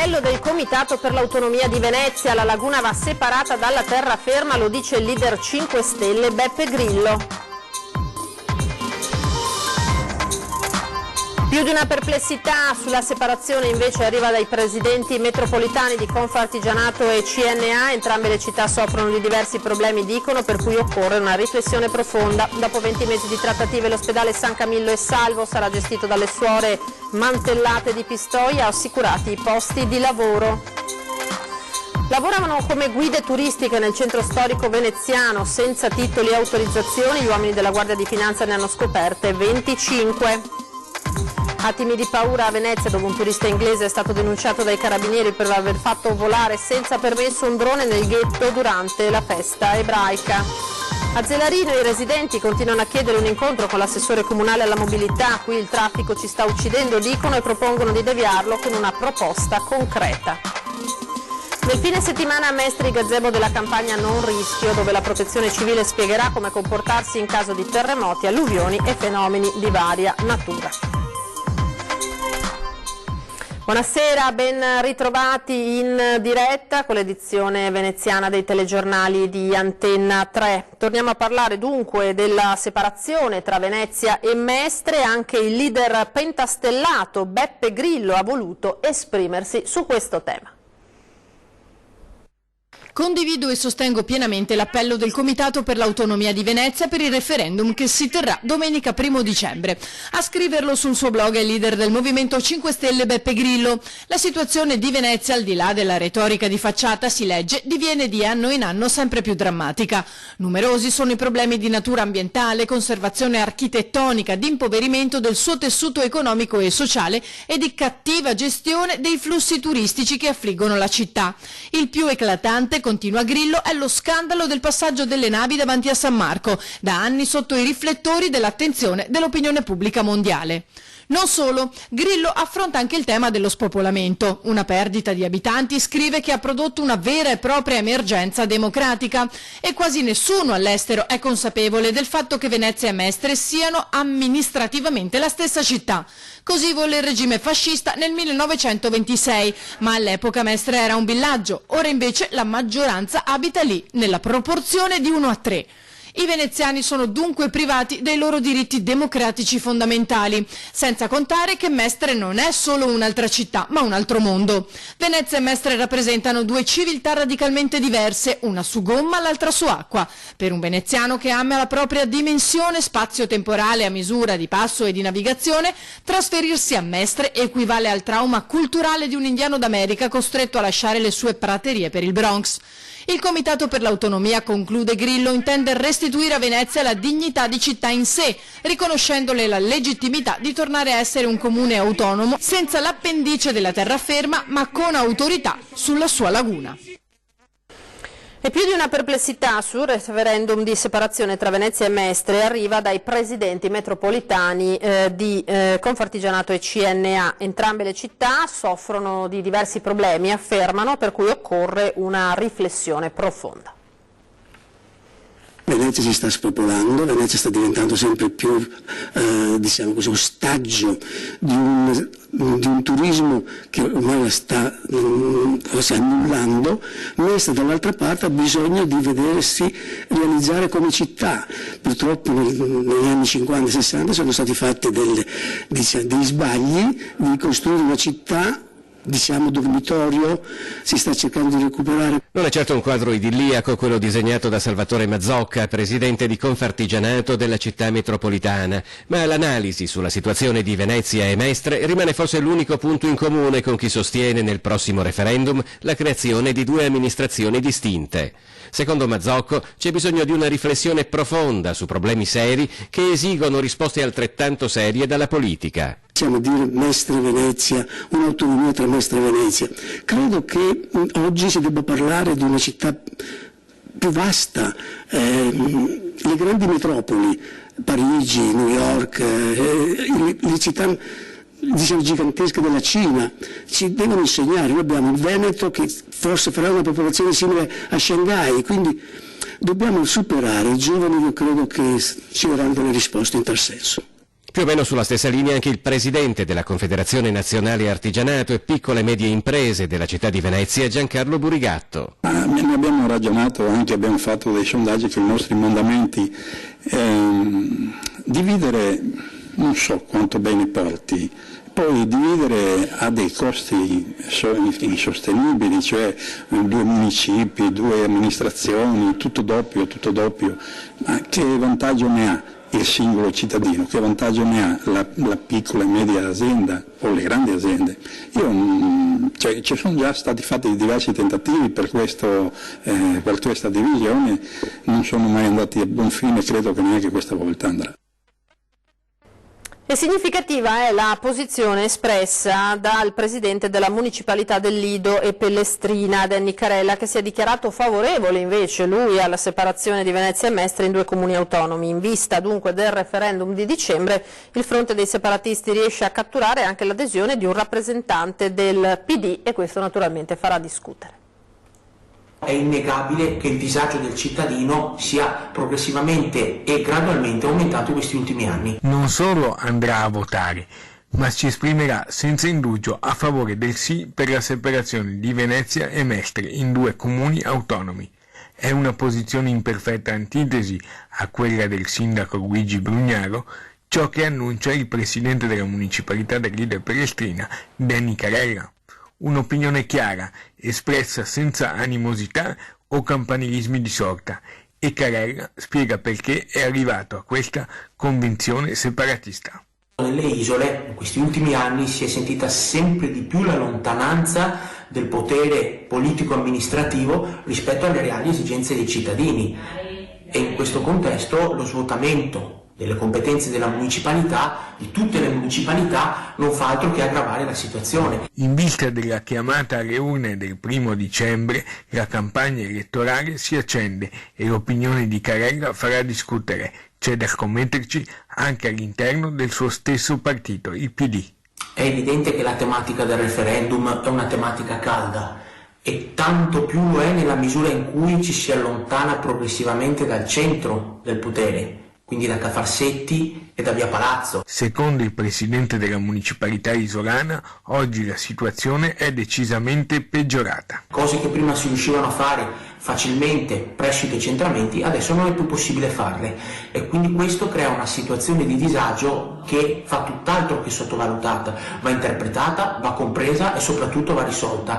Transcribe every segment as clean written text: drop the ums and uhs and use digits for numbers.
L'appello del Comitato per l'Autonomia di Venezia, la laguna va separata dalla terraferma, lo dice il leader 5 Stelle Beppe Grillo. Più di una perplessità sulla separazione invece arriva dai presidenti metropolitani di Confartigianato e CNA, entrambe le città soffrono di diversi problemi, dicono, per cui occorre una riflessione profonda. Dopo 20 mesi di trattative l'ospedale San Camillo è salvo, sarà gestito dalle suore Mantellate di Pistoia, assicurati i posti di lavoro. Lavoravano come guide turistiche nel centro storico veneziano senza titoli e autorizzazioni, gli uomini della Guardia di Finanza ne hanno scoperte 25. Attimi di paura a Venezia, dove un turista inglese è stato denunciato dai carabinieri per aver fatto volare senza permesso un drone nel ghetto durante la festa ebraica. A Zelarino i residenti continuano a chiedere un incontro con l'assessore comunale alla mobilità, qui il traffico ci sta uccidendo, dicono, e propongono di deviarlo con una proposta concreta. Nel fine settimana a Mestre il gazebo della campagna Non Rischio, dove la protezione civile spiegherà come comportarsi in caso di terremoti, alluvioni e fenomeni di varia natura. Buonasera, ben ritrovati in diretta con l'edizione veneziana dei telegiornali di Antenna 3. Torniamo a parlare dunque della separazione tra Venezia e Mestre. Anche il leader pentastellato Beppe Grillo ha voluto esprimersi su questo tema. Condivido e sostengo pienamente l'appello del Comitato per l'Autonomia di Venezia per il referendum che si terrà domenica 1 dicembre. A scriverlo sul suo blog è il leader del Movimento 5 Stelle Beppe Grillo. La situazione di Venezia, al di là della retorica di facciata, si legge, diviene di anno in anno sempre più drammatica. Numerosi sono i problemi di natura ambientale, conservazione architettonica, di impoverimento del suo tessuto economico e sociale e di cattiva gestione dei flussi turistici che affliggono la città. Il più eclatante, continua Grillo, è lo scandalo del passaggio delle navi davanti a San Marco, da anni sotto i riflettori dell'attenzione dell'opinione pubblica mondiale. Non solo, Grillo affronta anche il tema dello spopolamento. Una perdita di abitanti, scrive, che ha prodotto una vera e propria emergenza democratica, e quasi nessuno all'estero è consapevole del fatto che Venezia e Mestre siano amministrativamente la stessa città. Così volle il regime fascista nel 1926, ma all'epoca Mestre era un villaggio, ora invece la maggioranza abita lì, nella proporzione di 1:3. I veneziani sono dunque privati dei loro diritti democratici fondamentali, senza contare che Mestre non è solo un'altra città, ma un altro mondo. Venezia e Mestre rappresentano due civiltà radicalmente diverse, una su gomma, l'altra su acqua. Per un veneziano che ama la propria dimensione spazio-temporale a misura di passo e di navigazione, trasferirsi a Mestre equivale al trauma culturale di un indiano d'America costretto a lasciare le sue praterie per il Bronx. Il Comitato per l'Autonomia, conclude Grillo, intende restituire a Venezia la dignità di città in sé, riconoscendole la legittimità di tornare a essere un comune autonomo, senza l'appendice della terraferma, ma con autorità sulla sua laguna. E più di una perplessità sul referendum di separazione tra Venezia e Mestre arriva dai presidenti metropolitani di Confartigianato e CNA. Entrambe le città soffrono di diversi problemi, affermano, per cui occorre una riflessione profonda. Venezia si sta spopolando, Venezia sta diventando sempre più diciamo così, ostaggio di un turismo che ormai la sta annullando. Mestre dall'altra parte ha bisogno di vedersi realizzare come città. Purtroppo negli anni 50 e 60 sono stati fatti degli sbagli di costruire una città, diciamo, dormitorio. Si sta cercando di recuperare. Non è certo un quadro idilliaco quello disegnato da Salvatore Mazzocca, presidente di Confartigianato della città metropolitana, ma l'analisi sulla situazione di Venezia e Mestre rimane forse l'unico punto in comune con chi sostiene nel prossimo referendum la creazione di due amministrazioni distinte. Secondo Mazzocco c'è bisogno di una riflessione profonda su problemi seri che esigono risposte altrettanto serie dalla politica. Possiamo dire Mestre Venezia, un'autonomia tra Mestre e Venezia. Credo che oggi si debba parlare di una città più vasta. Le grandi metropoli, Parigi, New York, le città, diciamo, gigantesche della Cina, ci devono insegnare. Noi abbiamo il Veneto che forse farà una popolazione simile a Shanghai, quindi dobbiamo superare i giovani. Io credo che ci daranno delle risposte in tal senso. Più o meno sulla stessa linea anche il presidente della Confederazione Nazionale Artigianato e Piccole e Medie Imprese della città di Venezia, Giancarlo Burigatto. Ne abbiamo ragionato, anche abbiamo fatto dei sondaggi con i nostri mandamenti. Dividere non so quanto bene porti, poi dividere a dei costi insostenibili, cioè 2 municipi, 2 amministrazioni, tutto doppio, ma che vantaggio ne ha il singolo cittadino, che vantaggio ne ha la piccola e media azienda o le grandi aziende? Ci sono già stati fatti diversi tentativi per questa divisione, non sono mai andati a buon fine, credo che neanche questa volta andrà. E significativa è la posizione espressa dal presidente della municipalità del Lido e Pellestrina, Denny Carella, che si è dichiarato favorevole invece lui alla separazione di Venezia e Mestre in 2 comuni autonomi. In vista dunque del referendum di dicembre, il fronte dei separatisti riesce a catturare anche l'adesione di un rappresentante del PD e questo naturalmente farà discutere. È innegabile che il disagio del cittadino sia progressivamente e gradualmente aumentato in questi ultimi anni. Non solo andrà a votare, ma si esprimerà senza indugio a favore del sì per la separazione di Venezia e Mestre in 2 comuni autonomi. È una posizione in perfetta antitesi a quella del sindaco Luigi Brugnaro, ciò che annuncia il presidente della municipalità del Lido e Pellestrina, Denny Carella. Un'opinione chiara, espressa senza animosità o campanilismi di sorta, e Carella spiega perché è arrivato a questa convinzione separatista. Nelle isole, in questi ultimi anni, si è sentita sempre di più la lontananza del potere politico-amministrativo rispetto alle reali esigenze dei cittadini e in questo contesto lo svuotamento delle competenze della municipalità, di tutte le municipalità, non fa altro che aggravare la situazione. In vista della chiamata alle urne del 1° dicembre, la campagna elettorale si accende e l'opinione di Carella farà discutere. C'è da scommetterci anche all'interno del suo stesso partito, il PD. È evidente che la tematica del referendum è una tematica calda e tanto più lo è nella misura in cui ci si allontana progressivamente dal centro del potere, quindi da Cafarsetti e da Via Palazzo. Secondo il presidente della municipalità isolana, oggi la situazione è decisamente peggiorata. Cose che prima si riuscivano a fare facilmente presso i decentramenti, adesso non è più possibile farle e quindi questo crea una situazione di disagio che fa tutt'altro che sottovalutata, va interpretata, va compresa e soprattutto va risolta.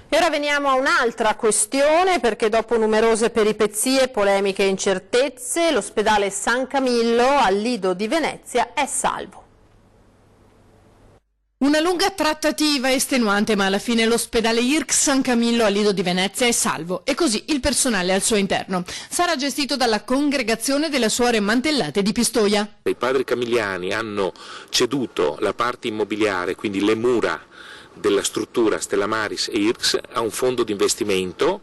E ora veniamo a un'altra questione, perché dopo numerose peripezie, polemiche e incertezze, l'ospedale San Camillo al Lido di Venezia è salvo. Una lunga trattativa estenuante, ma alla fine l'ospedale IRCS San Camillo al Lido di Venezia è salvo e così il personale al suo interno. Sarà gestito dalla congregazione delle Suore Mantellate di Pistoia. I padri camilliani hanno ceduto la parte immobiliare, quindi le mura della struttura Stella Maris e IRCS a un fondo di investimento,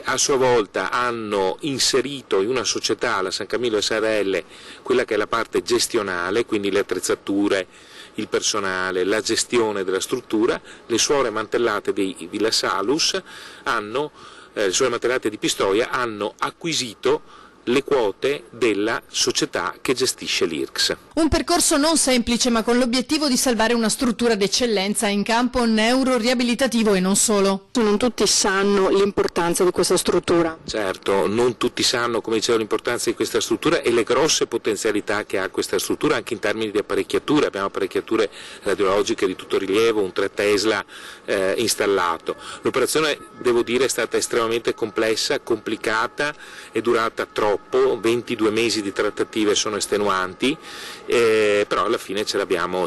a sua volta hanno inserito in una società, la San Camillo SRL, quella che è la parte gestionale, quindi le attrezzature, il personale, la gestione della struttura. Le Suore Mantellate di Villa Salus le Suore Mantellate di Pistoia hanno acquisito le quote della società che gestisce l'IRCS. Un percorso non semplice, ma con l'obiettivo di salvare una struttura d'eccellenza in campo neuroriabilitativo e non solo. Non tutti sanno l'importanza di questa struttura. Certo, non tutti sanno, come dicevo, l'importanza di questa struttura e le grosse potenzialità che ha questa struttura anche in termini di apparecchiature. Abbiamo apparecchiature radiologiche di tutto rilievo, un 3 Tesla installato. L'operazione, devo dire, è stata estremamente complessa, complicata, è durata troppo. 22 mesi di trattative sono estenuanti, però alla fine ce l'abbiamo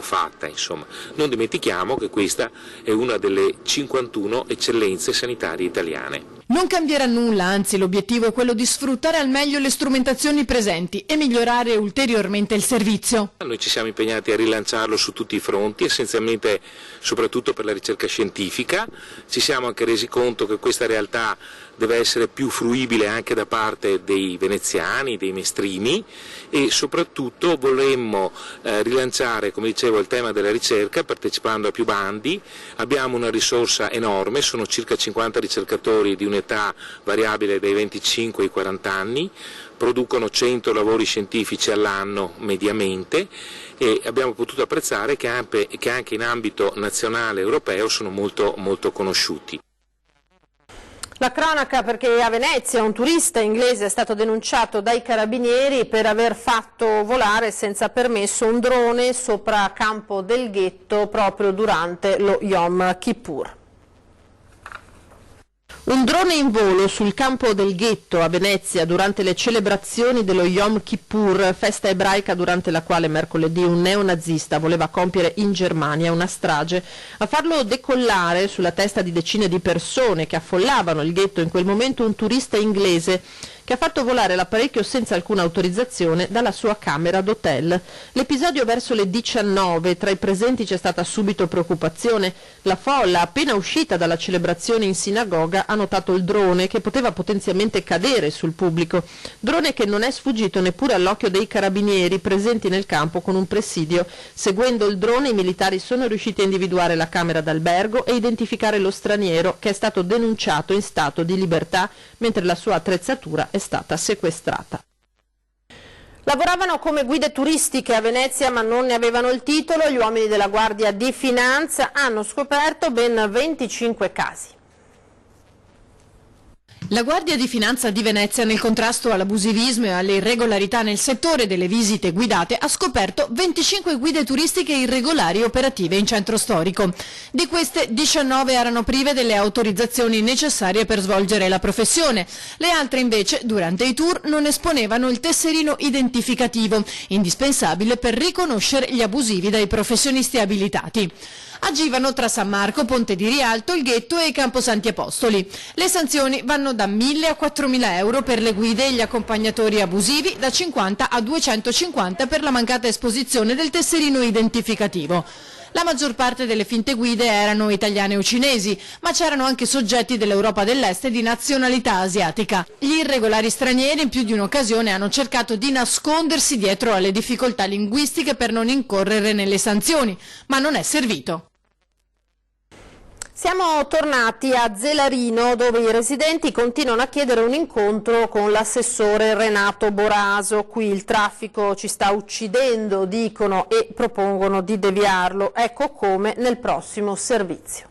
fatta. Insomma. Non dimentichiamo che questa è una delle 51 eccellenze sanitarie italiane. Non cambierà nulla, anzi l'obiettivo è quello di sfruttare al meglio le strumentazioni presenti e migliorare ulteriormente il servizio. Noi ci siamo impegnati a rilanciarlo su tutti i fronti, essenzialmente soprattutto per la ricerca scientifica. Ci siamo anche resi conto che questa realtà deve essere più fruibile anche da parte dei veneziani, dei mestrini, e soprattutto vorremmo rilanciare, come dicevo, il tema della ricerca partecipando a più bandi. Abbiamo una risorsa enorme, sono circa 50 ricercatori di un un'età variabile dai 25 ai 40 anni, producono 100 lavori scientifici all'anno mediamente e abbiamo potuto apprezzare che anche in ambito nazionale e europeo sono molto, molto conosciuti. La cronaca perché a Venezia un turista inglese è stato denunciato dai carabinieri per aver fatto volare senza permesso un drone sopra Campo del Ghetto proprio durante lo Yom Kippur. Un drone in volo sul Campo del Ghetto a Venezia durante le celebrazioni dello Yom Kippur, festa ebraica durante la quale mercoledì un neonazista voleva compiere in Germania una strage. A farlo decollare sulla testa di decine di persone che affollavano il ghetto in quel momento un turista inglese che ha fatto volare l'apparecchio senza alcuna autorizzazione dalla sua camera d'hotel. L'episodio verso le 19, tra i presenti c'è stata subito preoccupazione. La folla, appena uscita dalla celebrazione in sinagoga, ha notato il drone che poteva potenzialmente cadere sul pubblico. Drone che non è sfuggito neppure all'occhio dei carabinieri presenti nel campo con un presidio. Seguendo il drone i militari sono riusciti a individuare la camera d'albergo e identificare lo straniero che è stato denunciato in stato di libertà mentre la sua attrezzatura è stata sequestrata. Lavoravano come guide turistiche a Venezia ma non ne avevano il titolo. Gli uomini della Guardia di Finanza hanno scoperto ben 25 casi. La Guardia di Finanza di Venezia, nel contrasto all'abusivismo e alle irregolarità nel settore delle visite guidate, ha scoperto 25 guide turistiche irregolari operative in centro storico. Di queste 19 erano prive delle autorizzazioni necessarie per svolgere la professione. Le altre invece, durante i tour, non esponevano il tesserino identificativo, indispensabile per riconoscere gli abusivi dai professionisti abilitati. Agivano tra San Marco, Ponte di Rialto, il Ghetto e Campo Santi Apostoli. Le sanzioni vanno da 1.000 a 4.000 euro per le guide e gli accompagnatori abusivi, da 50 a 250 per la mancata esposizione del tesserino identificativo. La maggior parte delle finte guide erano italiane o cinesi, ma c'erano anche soggetti dell'Europa dell'Est e di nazionalità asiatica. Gli irregolari stranieri in più di un'occasione hanno cercato di nascondersi dietro alle difficoltà linguistiche per non incorrere nelle sanzioni, ma non è servito. Siamo tornati a Zelarino, dove i residenti continuano a chiedere un incontro con l'assessore Renato Boraso. Qui il traffico ci sta uccidendo, dicono, e propongono di deviarlo. Ecco come nel prossimo servizio.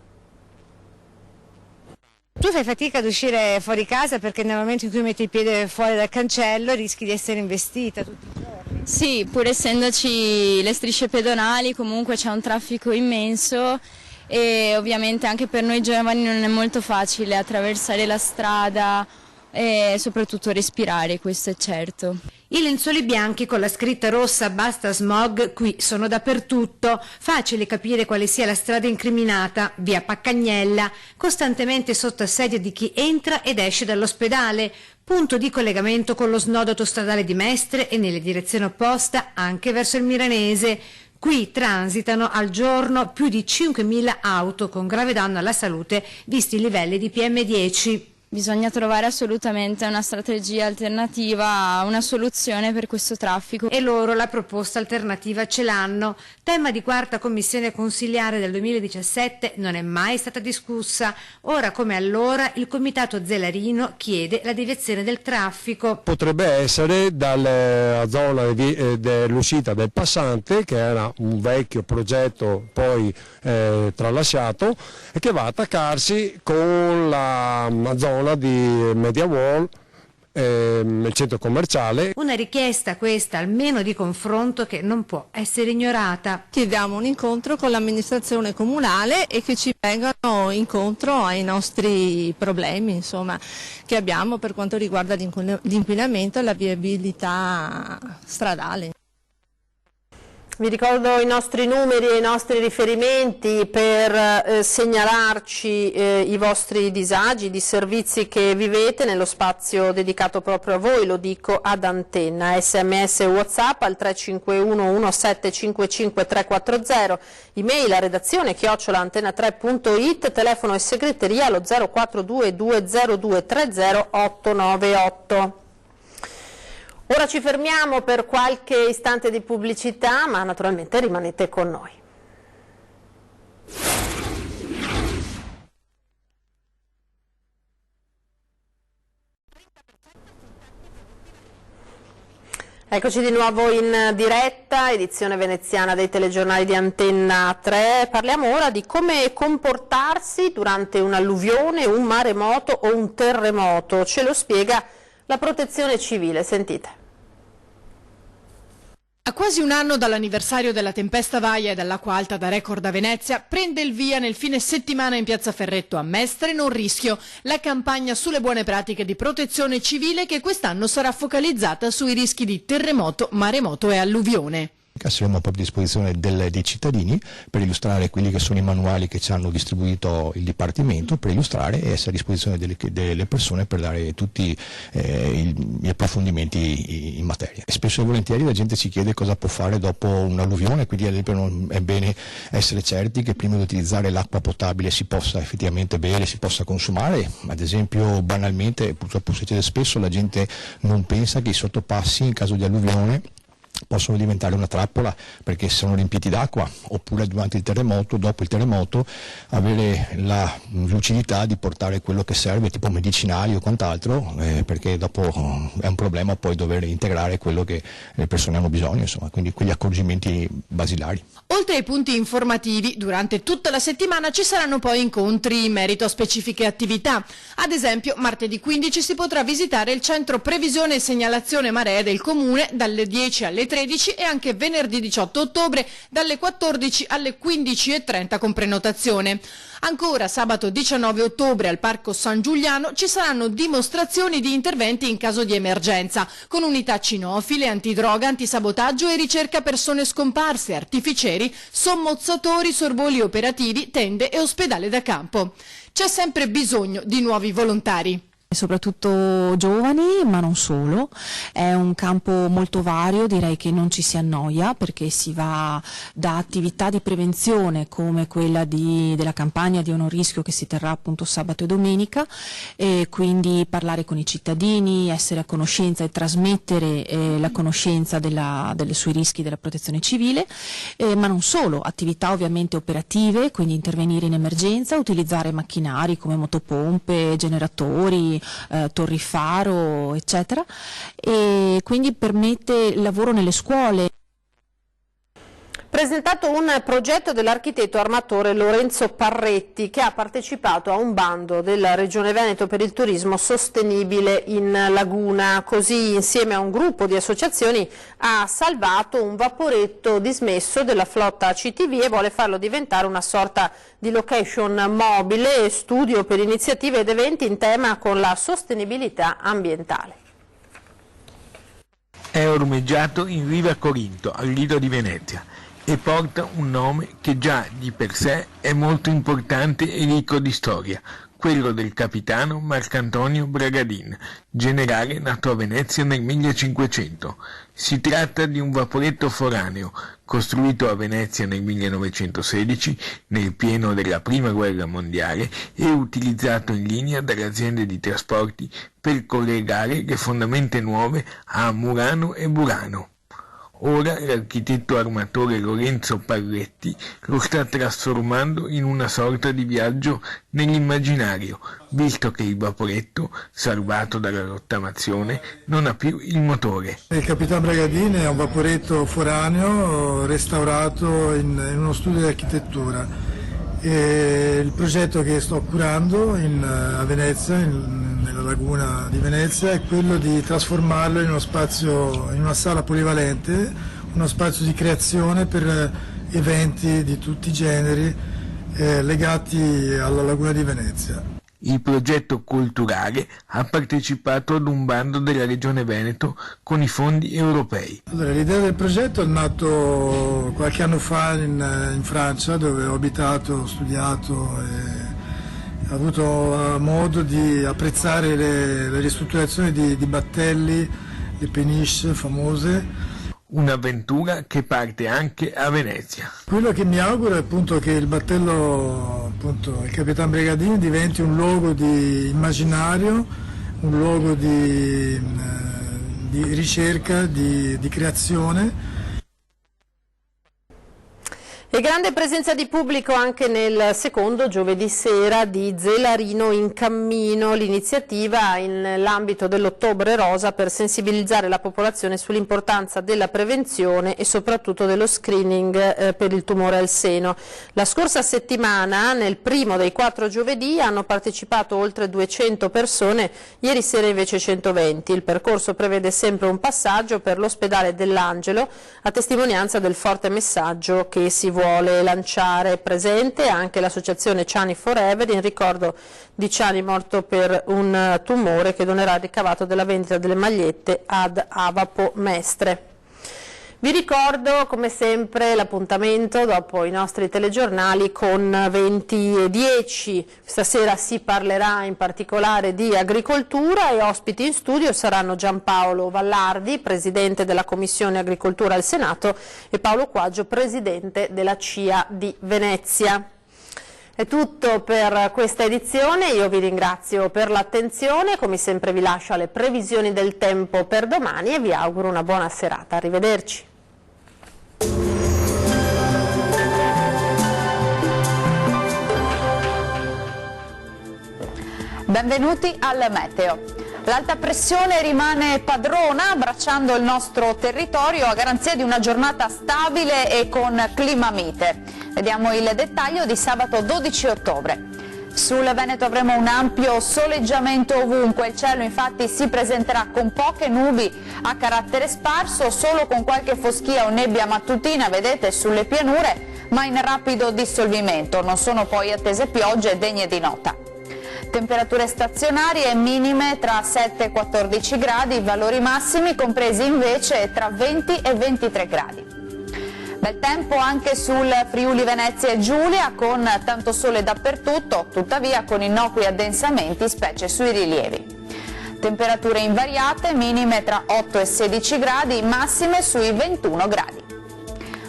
Tu fai fatica ad uscire fuori casa perché nel momento in cui metti il piede fuori dal cancello rischi di essere investita tutti i giorni. Sì, pur essendoci le strisce pedonali comunque c'è un traffico immenso. E ovviamente anche per noi giovani non è molto facile attraversare la strada e soprattutto respirare, questo è certo. I lenzuoli bianchi con la scritta rossa "Basta smog" qui sono dappertutto. Facile capire quale sia la strada incriminata, via Paccagnella, costantemente sotto assedio di chi entra ed esce dall'ospedale, punto di collegamento con lo snodo autostradale di Mestre e nelle direzioni opposta anche verso il Milanese. Qui transitano al giorno più di 5.000 auto con grave danno alla salute visti i livelli di PM10. Bisogna trovare assolutamente una strategia alternativa, una soluzione per questo traffico. E loro la proposta alternativa ce l'hanno. Tema di quarta commissione consiliare del 2017, non è mai stata discussa. Ora come allora il comitato Zelarino chiede la deviazione del traffico. Potrebbe essere dalla zona dell'uscita del Passante, che era un vecchio progetto poi tralasciato, e che va a attaccarsi con la zona di Media World, il centro commerciale. Una richiesta questa almeno di confronto che non può essere ignorata. Chiediamo un incontro con l'amministrazione comunale e che ci vengano incontro ai nostri problemi, insomma, che abbiamo per quanto riguarda l'inquinamento e la viabilità stradale. Vi ricordo i nostri numeri e i nostri riferimenti per segnalarci i vostri disagi, i disservizi che vivete nello spazio dedicato proprio a voi, lo dico ad Antenna. SMS e WhatsApp al 351 1755 340, email a redazione @antenna3.it, telefono e segreteria allo 042 202 30898. Ora ci fermiamo per qualche istante di pubblicità, ma naturalmente rimanete con noi. Eccoci di nuovo in diretta, edizione veneziana dei telegiornali di Antenna 3. Parliamo ora di come comportarsi durante un'alluvione, un maremoto o un terremoto. Ce lo spiega la Protezione Civile. Sentite. A quasi un anno dall'anniversario della tempesta Vaia e dell'acqua alta da record a Venezia, prende il via nel fine settimana in Piazza Ferretto a Mestre Non Rischio la campagna sulle buone pratiche di protezione civile che quest'anno sarà focalizzata sui rischi di terremoto, maremoto e alluvione. Saremo proprio a disposizione dei cittadini per illustrare quelli che sono i manuali che ci hanno distribuito il Dipartimento, per illustrare e essere a disposizione delle persone per dare tutti gli approfondimenti in materia. E spesso e volentieri la gente ci chiede cosa può fare dopo un'alluvione, quindi ad esempio è bene essere certi che prima di utilizzare l'acqua potabile si possa effettivamente bere, si possa consumare. Ad esempio banalmente, purtroppo succede spesso, la gente non pensa che i sottopassi in caso di alluvione possono diventare una trappola perché sono riempiti d'acqua, oppure durante il terremoto, dopo il terremoto, avere la lucidità di portare quello che serve, tipo medicinali o quant'altro, perché dopo è un problema poi dover integrare quello che le persone hanno bisogno, insomma, quindi quegli accorgimenti basilari. Oltre ai punti informativi, durante tutta la settimana ci saranno poi incontri in merito a specifiche attività. Ad esempio, martedì 15 si potrà visitare il centro previsione e segnalazione maree del Comune dalle 10 alle 13 e anche venerdì 18 ottobre dalle 14 alle 15:30 con prenotazione. Ancora sabato 19 ottobre al Parco San Giuliano ci saranno dimostrazioni di interventi in caso di emergenza, con unità cinofile, antidroga, antisabotaggio e ricerca persone scomparse, artificieri, sommozzatori, sorvoli operativi, tende e ospedale da campo. C'è sempre bisogno di nuovi volontari. Soprattutto giovani, ma non solo. È un campo molto vario, direi che non ci si annoia perché si va da attività di prevenzione come quella della campagna di Non Rischio che si terrà appunto sabato e domenica, e quindi parlare con i cittadini, essere a conoscenza e trasmettere la conoscenza sui rischi della protezione civile, ma non solo, attività ovviamente operative, quindi intervenire in emergenza, utilizzare macchinari come motopompe, generatori, torri faro, eccetera, e quindi permette il lavoro nelle scuole. Presentato un progetto dell'architetto armatore Lorenzo Parretti, che ha partecipato a un bando della Regione Veneto per il turismo sostenibile in laguna. Così, insieme a un gruppo di associazioni, ha salvato un vaporetto dismesso della flotta CTV e vuole farlo diventare una sorta di location mobile e studio per iniziative ed eventi in tema con la sostenibilità ambientale. È ormeggiato in riva a Corinto, al Lido di Venezia, e porta un nome che già di per sé è molto importante e ricco di storia, quello del capitano Marcantonio Bragadin, generale nato a Venezia nel 1500. Si tratta di un vaporetto foraneo, costruito a Venezia nel 1916, nel pieno della Prima Guerra Mondiale, e utilizzato in linea dalle aziende di trasporti per collegare le fondamenta nuove a Murano e Burano. Ora l'architetto armatore Lorenzo Parretti lo sta trasformando in una sorta di viaggio nell'immaginario, visto che il vaporetto, salvato dalla rottamazione, non ha più il motore. Il Capitan Bragadin è un vaporetto foraneo restaurato in uno studio di architettura. Il progetto che sto curando a Venezia, nella laguna di Venezia, è quello di trasformarlo in uno spazio, in una sala polivalente, uno spazio di creazione per eventi di tutti i generi legati alla laguna di Venezia. Il progetto culturale ha partecipato ad un bando della Regione Veneto con i fondi europei. Allora, l'idea del progetto è nato qualche anno fa in Francia, dove ho abitato, ho studiato e ho avuto modo di apprezzare le ristrutturazioni di battelli, le péniches famose. Un'avventura che parte anche a Venezia. Quello che mi auguro è appunto che il battello, appunto, il Capitan Bragadin, diventi un luogo di immaginario, un luogo di ricerca, di creazione. E grande presenza di pubblico anche nel secondo giovedì sera di Zelarino in Cammino, l'iniziativa nell'ambito dell'Ottobre Rosa per sensibilizzare la popolazione sull'importanza della prevenzione e soprattutto dello screening per il tumore al seno. La scorsa settimana, nel primo dei 4 giovedì, hanno partecipato oltre 200 persone, ieri sera invece 120. Il percorso prevede sempre un passaggio per l'ospedale dell'Angelo, a testimonianza del forte messaggio che si vuole lanciare. Presente anche l'associazione Ciani Forever in ricordo di Ciani morto per un tumore, che donerà il ricavato della vendita delle magliette ad Avapo Mestre. Vi ricordo come sempre l'appuntamento dopo i nostri telegiornali con 20:10. Stasera si parlerà in particolare di agricoltura e ospiti in studio saranno Giampaolo Vallardi, presidente della Commissione Agricoltura al Senato, e Paolo Quaggio, presidente della CIA di Venezia. È tutto per questa edizione, io vi ringrazio per l'attenzione, come sempre vi lascio alle previsioni del tempo per domani e vi auguro una buona serata. Arrivederci. Benvenuti al Meteo. L'alta pressione rimane padrona abbracciando il nostro territorio a garanzia di una giornata stabile e con clima mite. Vediamo il dettaglio di sabato 12 ottobre. Sul Veneto avremo un ampio soleggiamento ovunque, il cielo infatti si presenterà con poche nubi a carattere sparso, solo con qualche foschia o nebbia mattutina, vedete, sulle pianure, ma in rapido dissolvimento. Non sono poi attese piogge degne di nota. Temperature stazionarie minime tra 7 e 14 gradi, valori massimi compresi invece tra 20 e 23 gradi. Bel tempo anche sul Friuli Venezia e Giulia, con tanto sole dappertutto, tuttavia con innocui addensamenti, specie sui rilievi. Temperature invariate, minime tra 8 e 16 gradi, massime sui 21 gradi.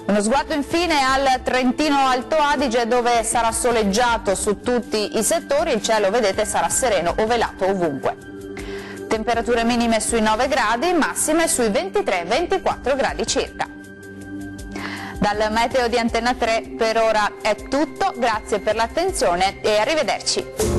Uno sguardo infine al Trentino Alto Adige, dove sarà soleggiato su tutti i settori, il cielo vedete sarà sereno o velato ovunque. Temperature minime sui 9 gradi, massime sui 23-24 gradi circa. Dal Meteo di Antenna 3 per ora è tutto, grazie per l'attenzione e arrivederci.